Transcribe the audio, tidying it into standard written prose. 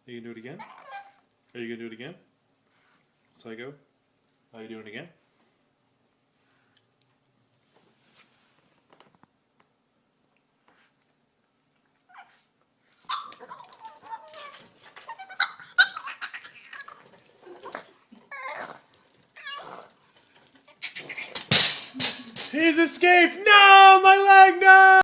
Are you gonna do it again? Are you gonna do it again? Psycho? Are you doing it again? He's escaped! No! My leg! No!